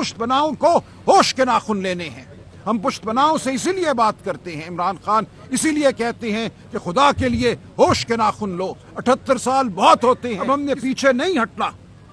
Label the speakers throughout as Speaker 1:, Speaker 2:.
Speaker 1: پشت بناؤں کو ہوش کے ناخن لینے ہیں. ہم پشت بناؤں سے اسی لیے بات کرتے ہیں. عمران خان اسی لیے کہتے ہیں کہ خدا کے لیے ہوش کے ناخن لو. 78 سال بہت ہوتے ہیں. اب ہم نے پیچھے نہیں ہٹنا.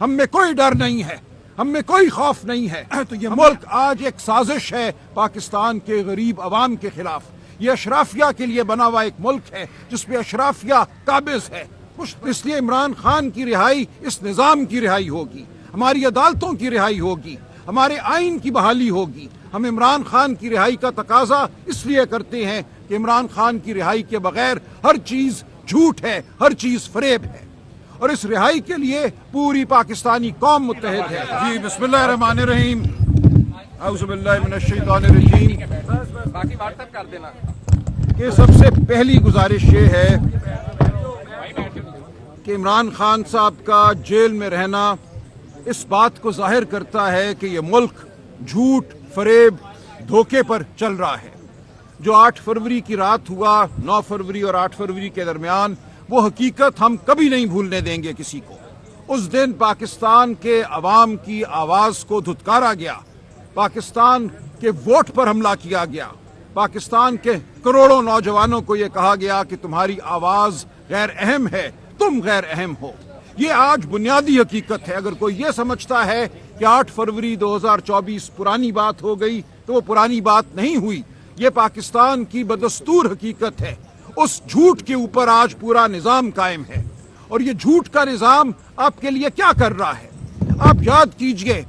Speaker 1: ہم میں کوئی ڈر نہیں ہے, ہم میں کوئی خوف نہیں ہے. تو یہ ملک آج ایک سازش ہے پاکستان کے غریب عوام کے خلاف. یہ اشرافیہ کے لیے بنا ہوا ایک ملک ہے جس پہ اشرافیہ قابض ہے. اس لیے عمران خان کی رہائی اس نظام کی رہائی ہوگی, ہماری عدالتوں کی رہائی ہوگی, ہمارے آئین کی بحالی ہوگی. ہم عمران خان کی رہائی کا تقاضا اس لیے کرتے ہیں کہ عمران خان کی رہائی کے بغیر ہر چیز جھوٹ ہے, ہر چیز فریب ہے, اور اس رہائی کے لیے پوری پاکستانی قوم متحد ہے. جی بسم اللہ الرحمن الرحیم. اعوذ باللہ من الشیطان الرجیم. کہ سب سے پہلی گزارش یہ ہے کہ عمران خان صاحب کا جیل میں رہنا اس بات کو ظاہر کرتا ہے کہ یہ ملک جھوٹ, فریب, دھوکے پر چل رہا ہے. جو 8 فروری کی رات ہوا, 9 فروری اور 8 فروری کے درمیان, وہ حقیقت ہم کبھی نہیں بھولنے دیں گے کسی کو. اس دن پاکستان کے عوام کی آواز کو دھتکارا گیا, پاکستان کے ووٹ پر حملہ کیا گیا, پاکستان کے کروڑوں نوجوانوں کو یہ کہا گیا کہ تمہاری آواز غیر اہم ہے, تم غیر اہم ہو. یہ آج بنیادی حقیقت ہے. اگر کوئی یہ سمجھتا ہے کہ 8 فروری 2024 پرانی بات ہو گئی تو وہ پرانی بات نہیں ہوئی. یہ پاکستان کی بدستور حقیقت ہے. اس جھوٹ کے اوپر آج پورا نظام قائم ہے, اور یہ جھوٹ کا نظام آپ کے لیے کیا کر رہا ہے. آپ یاد کیجئے,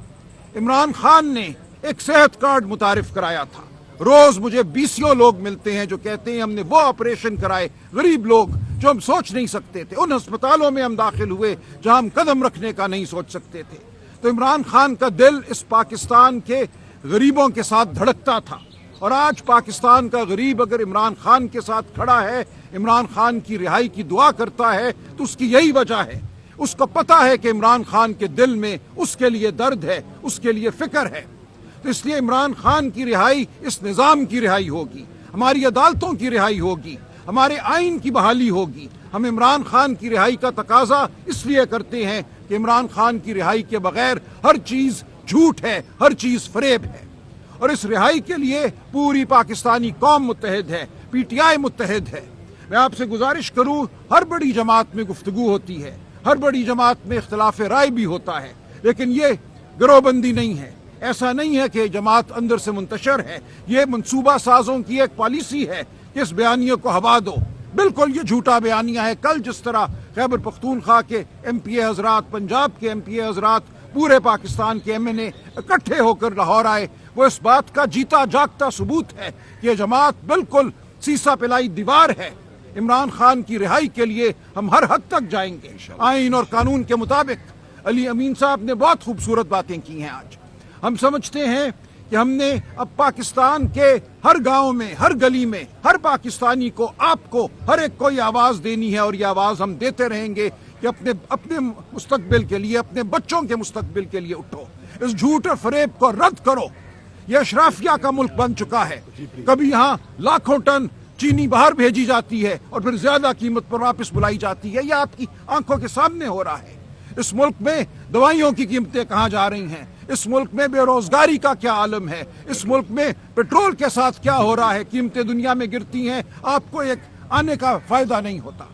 Speaker 1: عمران خان نے ایک صحت کارڈ متعارف کرایا تھا. روز مجھے 20 لوگ ملتے ہیں جو کہتے ہیں ہم نے وہ آپریشن کرائے, غریب لوگ جو ہم سوچ نہیں سکتے تھے, ان ہسپتالوں میں ہم داخل ہوئے جہاں ہم قدم رکھنے کا نہیں سوچ سکتے تھے. تو عمران خان کا دل اس پاکستان کے غریبوں کے ساتھ دھڑکتا تھا, اور آج پاکستان کا غریب اگر عمران خان کے ساتھ کھڑا ہے, عمران خان کی رہائی کی دعا کرتا ہے, تو اس کی یہی وجہ ہے. اس کو پتا ہے کہ عمران خان کے دل میں اس کے لیے درد ہے, اس کے لیے فکر ہے. تو اس لیے عمران خان کی رہائی اس نظام کی رہائی ہوگی, ہماری عدالتوں کی رہائی ہوگی, ہمارے آئین کی بحالی ہوگی. ہم عمران خان کی رہائی کا تقاضا اس لیے کرتے ہیں کہ عمران خان کی رہائی کے بغیر ہر چیز جھوٹ ہے, ہر چیز فریب ہے, اور اس رہائی کے لیے پوری پاکستانی قوم متحد ہے, پی ٹی آئی متحد ہے. میں آپ سے گزارش کروں, ہر بڑی جماعت میں گفتگو ہوتی ہے, ہر بڑی جماعت میں اختلاف رائے بھی ہوتا ہے, لیکن یہ گروہ بندی نہیں ہے. ایسا نہیں ہے کہ جماعت اندر سے منتشر ہے. یہ منصوبہ سازوں کی ایک پالیسی ہے کہ اس بیانیے کو ہوا دو. بالکل یہ جھوٹا بیانیہ ہے. کل جس طرح خیبر پختونخوا کے ایم پی اے حضرات, پنجاب کے ایم پی اے حضرات, پورے پاکستان کے ایم این اے اکٹھے ہو کر لاہور آئے, وہ اس بات کا جیتا جاگتا ثبوت ہے کہ یہ جماعت بالکل سیسا پلائی دیوار ہے. عمران خان کی رہائی کے لیے ہم ہر حد تک جائیں گے آئین اور قانون کے مطابق. علی امین صاحب نے بہت خوبصورت باتیں کی ہیں. آج ہم سمجھتے ہیں کہ ہم نے اب پاکستان کے ہر گاؤں میں, ہر گلی میں, ہر پاکستانی کو, آپ کو, ہر ایک کو یہ آواز دینی ہے, اور یہ آواز ہم دیتے رہیں گے کہ اپنے مستقبل کے لیے, اپنے بچوں کے مستقبل کے لیے اٹھو. اس جھوٹ اور فریب کو رد کرو. یہ اشرافیہ کا ملک بن چکا ہے. کبھی یہاں لاکھوں ٹن چینی باہر بھیجی جاتی ہے اور پھر زیادہ قیمت پر واپس بلائی جاتی ہے. یہ آپ کی آنکھوں کے سامنے ہو رہا ہے. اس ملک میں دوائیوں کی قیمتیں کہاں جا رہی ہیں, اس ملک میں بے روزگاری کا کیا عالم ہے, اس ملک میں پیٹرول کے ساتھ کیا ہو رہا ہے, قیمتیں دنیا میں گرتی ہیں, آپ کو ایک آنے کا فائدہ نہیں ہوتا.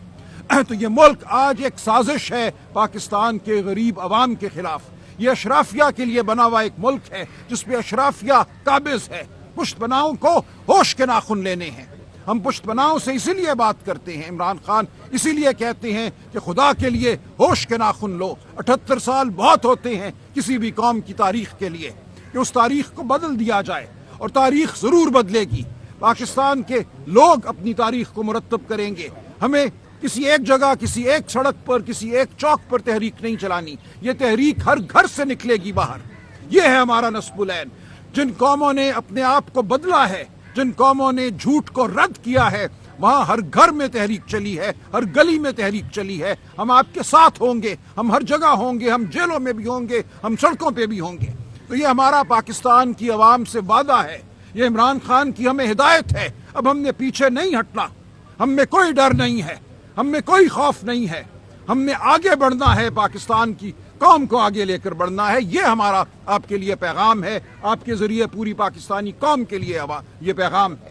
Speaker 1: تو یہ ملک آج ایک سازش ہے پاکستان کے غریب عوام کے خلاف. یہ اشرافیہ کے لیے بنا ہوا ایک ملک ہے جس پہ اشرافیہ قابض ہے. پشت بناؤں کو ہوش کے ناخن لینے ہیں. ہم پشت بناؤں سے اسی لیے بات کرتے ہیں. عمران خان اسی لیے کہتے ہیں کہ خدا کے لیے ہوش کے ناخن لو. 78 سال بہت ہوتے ہیں کسی بھی قوم کی تاریخ کے لیے کہ اس تاریخ کو بدل دیا جائے, اور تاریخ ضرور بدلے گی. پاکستان کے لوگ اپنی تاریخ کو مرتب کریں گے. ہمیں کسی ایک جگہ, کسی ایک سڑک پر, کسی ایک چوک پر تحریک نہیں چلانی. یہ تحریک ہر گھر سے نکلے گی باہر. یہ ہے ہمارا نصب العین. جن قوموں نے اپنے آپ کو بدلا ہے, جن قوموں نے جھوٹ کو رد کیا ہے, وہاں ہر گھر میں تحریک چلی ہے, ہر گلی میں تحریک چلی ہے. ہم آپ کے ساتھ ہوں گے, ہم ہر جگہ ہوں گے, ہم جیلوں میں بھی ہوں گے, ہم سڑکوں پہ بھی ہوں گے. تو یہ ہمارا پاکستان کی عوام سے وعدہ ہے, یہ عمران خان کی ہمیں ہدایت ہے. اب ہم نے پیچھے نہیں ہٹنا. ہم میں کوئی ڈر نہیں ہے, ہم میں کوئی خوف نہیں ہے. ہم نے آگے بڑھنا ہے پاکستان کی قوم کو آگے لے کر بڑھنا ہے. یہ ہمارا آپ کے لیے پیغام ہے, آپ کے ذریعے پوری پاکستانی قوم کے لیے یہ پیغام ہے.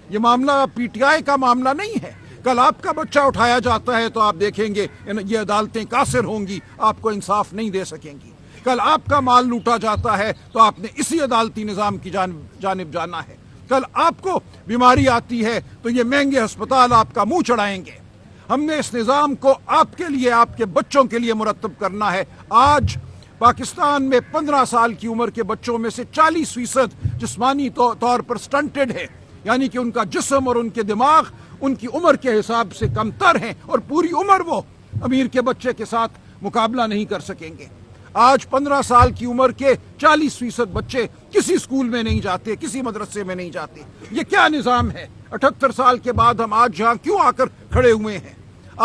Speaker 1: یہ معاملہ پی ٹی آئی کا معاملہ نہیں ہے. کل آپ کا بچہ اٹھایا جاتا ہے تو آپ دیکھیں گے یہ عدالتیں قاصر ہوں گی, آپ کو انصاف نہیں دے سکیں گی. کل آپ کا مال لوٹا جاتا ہے تو آپ نے اسی عدالتی نظام کی جانب جانا ہے. کل آپ کو بیماری آتی ہے تو یہ مہنگے ہسپتال آپ کا منہ چڑھائیں گے. ہم نے اس نظام کو آپ کے لیے, آپ کے بچوں کے لیے مرتب کرنا ہے. آج پاکستان میں 15 سال کی عمر کے بچوں میں سے 40% جسمانی طور پر سٹنٹڈ ہے, یعنی کہ ان کا جسم اور ان کے دماغ ان کی عمر کے حساب سے کم تر ہیں, اور پوری عمر وہ امیر کے بچے کے ساتھ مقابلہ نہیں کر سکیں گے. آج 15 سال کی عمر کے 40% بچے کسی اسکول میں نہیں جاتے, کسی مدرسے میں نہیں جاتے. یہ کیا نظام ہے؟ 78 سال کے بعد ہم آج یہاں کیوں آ کر کھڑے ہوئے ہیں؟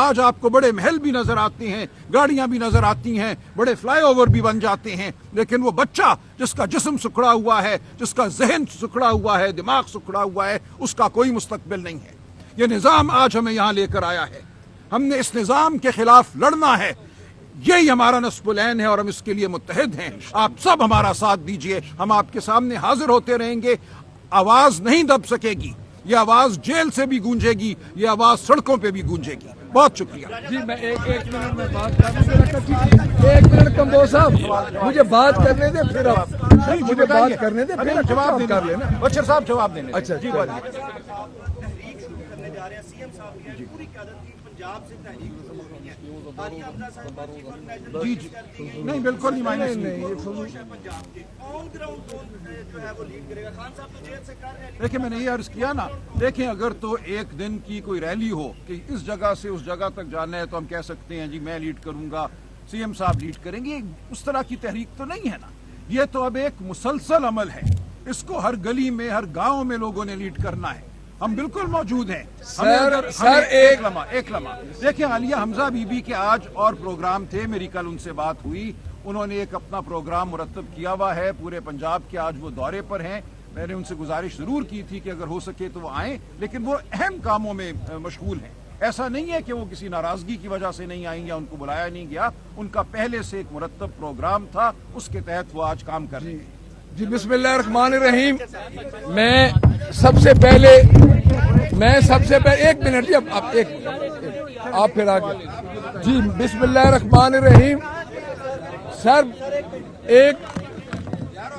Speaker 1: آج آپ کو بڑے محل بھی نظر آتے ہیں, گاڑیاں بھی نظر آتی ہیں, بڑے فلائی اوور بھی بن جاتے ہیں, لیکن وہ بچہ جس کا جسم سکڑا ہوا ہے, جس کا ذہن سکڑا ہوا ہے, دماغ سکڑا ہوا ہے, اس کا کوئی مستقبل نہیں ہے. یہ نظام آج ہمیں یہاں لے کر آیا ہے. ہم نے اس نظام کے خلاف لڑنا ہے. یہی ہمارا نصب العین ہے اور ہم اس کے لیے متحد ہیں. آپ سب ہمارا ساتھ دیجئے. ہم آپ کے سامنے حاضر ہوتے رہیں گے. آواز نہیں دب سکے گی. یہ آواز جیل سے بھی گونجے گی, یہ آواز سڑکوں پہ بھی گونجے گی. بہت شکریہ.
Speaker 2: جی میں ایک منٹ میں بات کروں. ایک منٹ کمبوز صاحب مجھے بات کرنے دیں, پھر آپ مجھے بات کرنے دیں, پھر
Speaker 1: جواب
Speaker 2: کر لینا.
Speaker 1: بشیر صاحب جواب دینے.
Speaker 2: اچھا
Speaker 1: جی جی جی نہیں بالکل نہیں مائنس نہیں. دیکھیں میں نے یہ عرض کیا نا, دیکھیں اگر تو ایک دن کی کوئی ریلی ہو کہ اس جگہ سے اس جگہ تک جانا ہے تو ہم کہہ سکتے ہیں جی میں لیڈ کروں گا, سی ایم صاحب لیڈ کریں گے. اس طرح کی تحریک تو نہیں ہے نا. یہ تو اب ایک مسلسل عمل ہے. اس کو ہر گلی میں, ہر گاؤں میں لوگوں نے لیڈ کرنا ہے. ہم بالکل موجود ہیں.
Speaker 2: سر
Speaker 1: ایک لمحہ دیکھیں, عالیہ حمزہ بی بی کے آج اور پروگرام تھے, میری کل ان سے بات ہوئی. انہوں نے ایک اپنا پروگرام مرتب کیا ہوا ہے پورے پنجاب کے. آج وہ دورے پر ہیں. میں نے ان سے گزارش ضرور کی تھی کہ اگر ہو سکے تو وہ آئیں, لیکن وہ اہم کاموں میں مشغول ہیں. ایسا نہیں ہے کہ وہ کسی ناراضگی کی وجہ سے نہیں آئیں یا ان کو بلایا نہیں گیا. ان کا پہلے سے ایک مرتب پروگرام تھا, اس کے تحت وہ آج کام کر رہے ہیں.
Speaker 2: جی بسم اللہ الرحمن الرحیم. میں سب سے پہلے ایک منٹ جی, آپ پھر آگے. جی بسم اللہ الرحمن الرحیم. سر ایک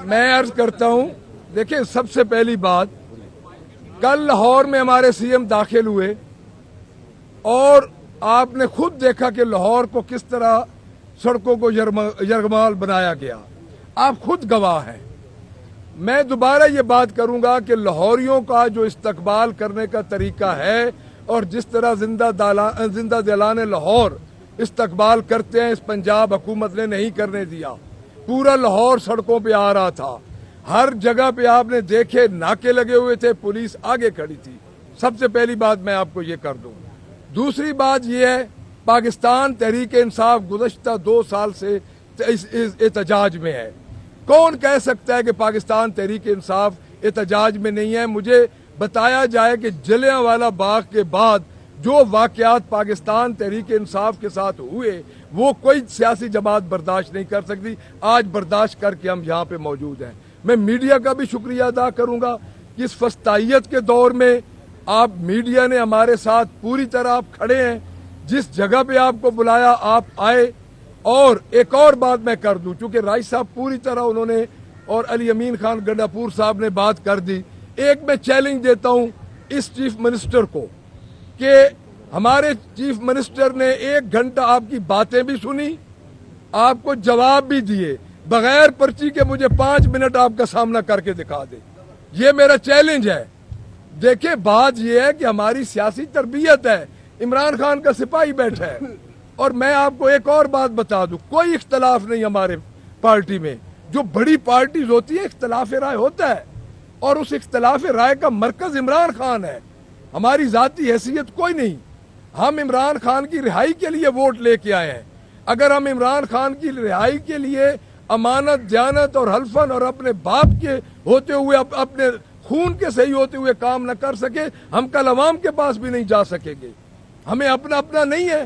Speaker 2: میں عرض کرتا ہوں, دیکھیں سب سے پہلی بات, کل لاہور میں ہمارے سی ایم داخل ہوئے اور آپ نے خود دیکھا کہ لاہور کو کس طرح سڑکوں کو یرغمال بنایا گیا. آپ خود گواہ ہیں. میں دوبارہ یہ بات کروں گا کہ لاہوریوں کا جو استقبال کرنے کا طریقہ ہے اور جس طرح زندہ دلانے لاہور استقبال کرتے ہیں, اس پنجاب حکومت نے نہیں کرنے دیا. پورا لاہور سڑکوں پہ آ رہا تھا. ہر جگہ پہ آپ نے دیکھے ناکے لگے ہوئے تھے, پولیس آگے کھڑی تھی. سب سے پہلی بات میں آپ کو یہ کر دوں. دوسری بات یہ ہے, پاکستان تحریک انصاف گزشتہ 2 سال سے احتجاج میں ہے. کون کہہ سکتا ہے کہ پاکستان تحریک انصاف احتجاج میں نہیں ہے؟ مجھے بتایا جائے کہ جلیانوالہ باغ کے بعد جو واقعات پاکستان تحریک انصاف کے ساتھ ہوئے وہ کوئی سیاسی جماعت برداشت نہیں کر سکتی. آج برداشت کر کے ہم یہاں پہ موجود ہیں. میں میڈیا کا بھی شکریہ ادا کروں گا کہ اس فسطائیت کے دور میں آپ میڈیا نے ہمارے ساتھ پوری طرح آپ کھڑے ہیں. جس جگہ پہ آپ کو بلایا آپ آئے. اور ایک اور بات میں کر دوں, چونکہ رائس صاحب پوری طرح انہوں نے اور علی امین خان گنڈاپور صاحب نے بات کر دی. ایک میں چیلنج دیتا ہوں اس چیف منسٹر کو کہ ہمارے چیف منسٹر نے 1 گھنٹہ آپ کی باتیں بھی سنی, آپ کو جواب بھی دیے, بغیر پرچی کے مجھے 5 منٹ آپ کا سامنا کر کے دکھا دے. یہ میرا چیلنج ہے. دیکھیں بات یہ ہے کہ ہماری سیاسی تربیت ہے. عمران خان کا سپاہی بیٹھا ہے. اور میں آپ کو ایک اور بات بتا دوں, کوئی اختلاف نہیں ہمارے پارٹی میں. جو بڑی پارٹیز ہوتی ہیں اختلاف رائے ہوتا ہے, اور اس اختلاف رائے کا مرکز عمران خان ہے. ہماری ذاتی حیثیت کوئی نہیں. ہم عمران خان کی رہائی کے لیے ووٹ لے کے آئے ہیں. اگر ہم عمران خان کی رہائی کے لیے امانت دیانت اور حلفن اور اپنے باپ کے ہوتے ہوئے اپنے خون کے صحیح ہوتے ہوئے کام نہ کر سکے, ہم کل عوام کے پاس بھی نہیں جا سکیں گے. ہمیں اپنا نہیں ہے.